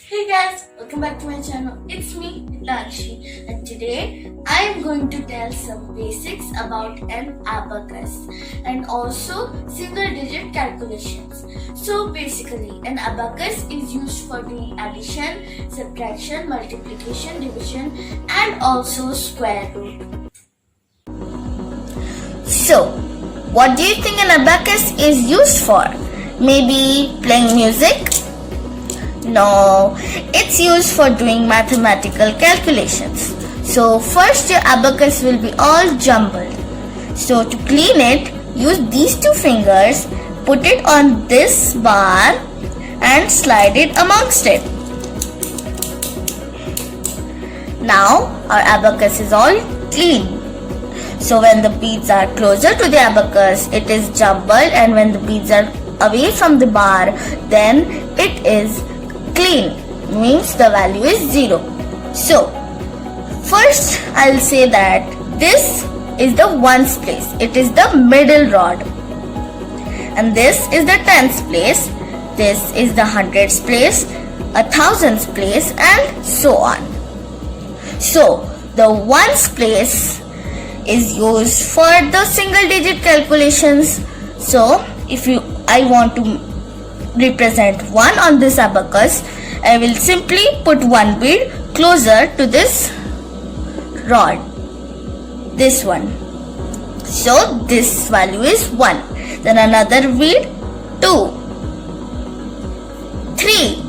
Hey guys, welcome back to my channel. It's me, Hitanshi, and today I am going to tell some basics about an abacus and also single digit calculations. So basically, an abacus is used for doing addition, subtraction, multiplication, division, and also square root. So, what do you think an abacus is used for? Maybe playing music? No, it's used for doing mathematical calculations. So first your abacus will be all jumbled. So to clean it, use these two fingers, put it on this bar and slide it amongst it. Now our abacus is all clean. So when the beads are closer to the abacus, it is jumbled, and when the beads are away from the bar, then it is clean, means the value is 0. So first I'll say that this is the ones place, it is the middle rod, and this is the tens place, this is the hundreds place, a thousands place, and so on. So the ones place is used for the single digit calculations. So if I want to represent 1 on this abacus, I will simply put one bead closer to this rod, this one. So this value is 1. Then another bead, 2, 3,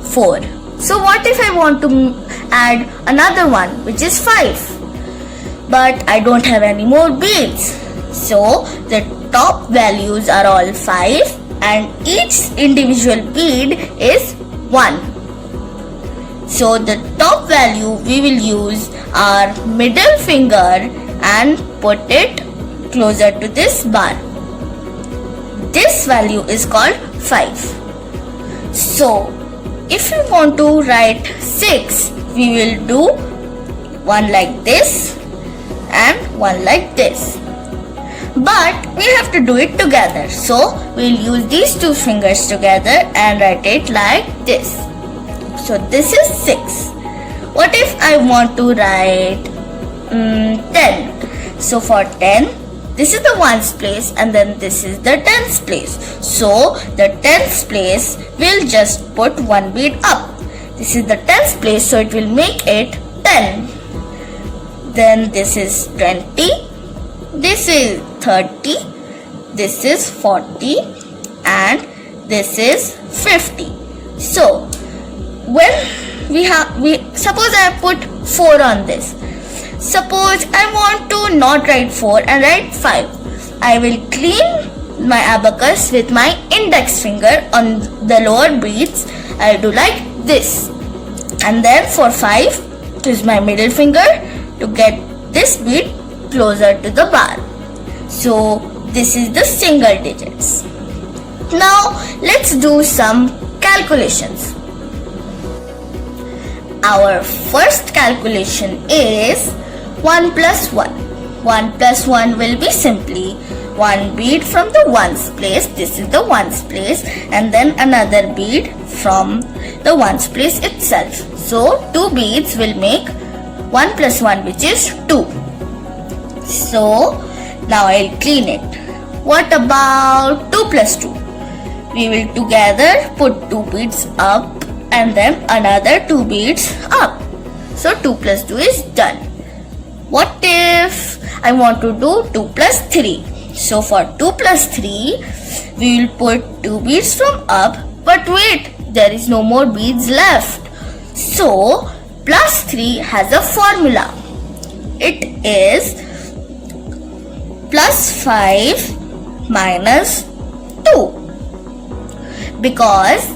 4. So what if I want to add another one, which is 5? But I don't have any more beads. So the top values are all 5. And each individual bead is 1. So the top value we will use our middle finger and put it closer to this bar. This value is called 5. So if we want to write 6, we will do one like this and one like this. But we have to do it together. So we'll use these two fingers together and write it like this. So this is 6. What if I want to write 10? So for 10, this is the ones place and then this is the tens place. So the tens place will just put one bead up. This is the tens place, so it will make it 10. Then this is 20. This is 30, this is 40, and this is 50. So when suppose I put 4 on this. Suppose I want to not write 4 and write 5. I will clean my abacus with my index finger on the lower beads. I will do like this. And then for 5, use my middle finger to get this bead closer to the bar. So this is the single digits. Now let's do some calculations. Our first calculation is 1 plus 1. 1 plus 1 will be simply one bead from the ones place, this is the ones place, and then another bead from the ones place itself. So 2 beads will make 1 plus 1, which is 2. So now I'll clean it. What about 2 plus 2? We will together put 2 beads up and then another 2 beads up. So 2 plus 2 is done. What if I want to do 2 plus 3? So for 2 plus 3, we will put 2 beads from up. But wait, there is no more beads left. So plus 3 has a formula. It is plus 5 minus 2, because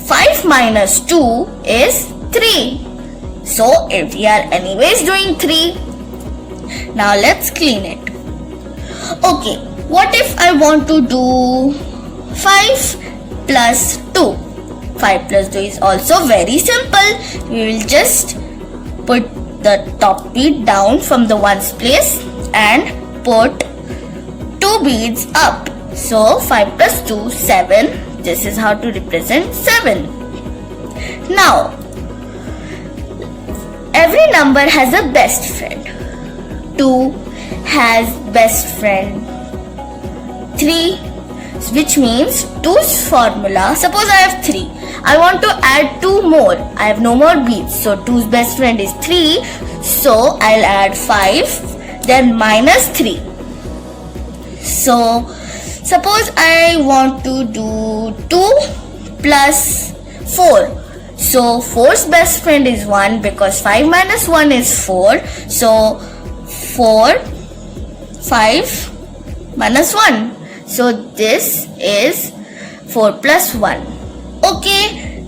5 minus 2 is 3. So if we are anyways doing 3, now let's clean it. Okay, what if I want to do 5 plus 2? 5 plus 2 is also very simple. We will just put the top bead down from the ones place and put 2 beads up. So 5 plus 2, 7 this is how to represent 7. Now, every number has a best friend. 2 has best friend 3, which means 2's formula. Suppose I have 3. I want to add 2 more. I have no more beads. So 2's best friend is 3. So I'll add 5, then minus 3. So suppose I want to do 2 plus 4. So 4's best friend is 1 because 5 minus 1 is 4. So 4, 5 minus 1. So this is 4 plus 1. Okay,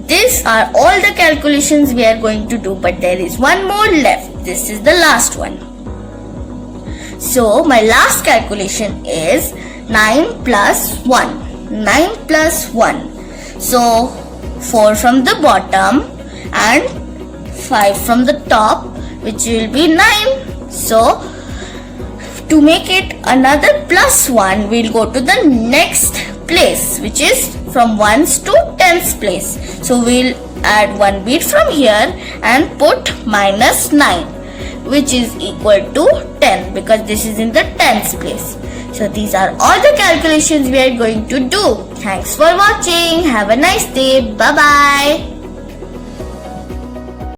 these are all the calculations we are going to do, but there is one more left. This is the last one. So my last calculation is 9 plus 1. 9 plus 1. So 4 from the bottom and 5 from the top, which will be 9. So to make it another plus 1, we'll go to the next place, which is from 1's to 10's place. So we'll add 1 bead from here and put minus 9, which is equal to 10 because this is in the 10's place. So these are all the calculations we are going to do. Thanks for watching. Have a nice day. Bye bye.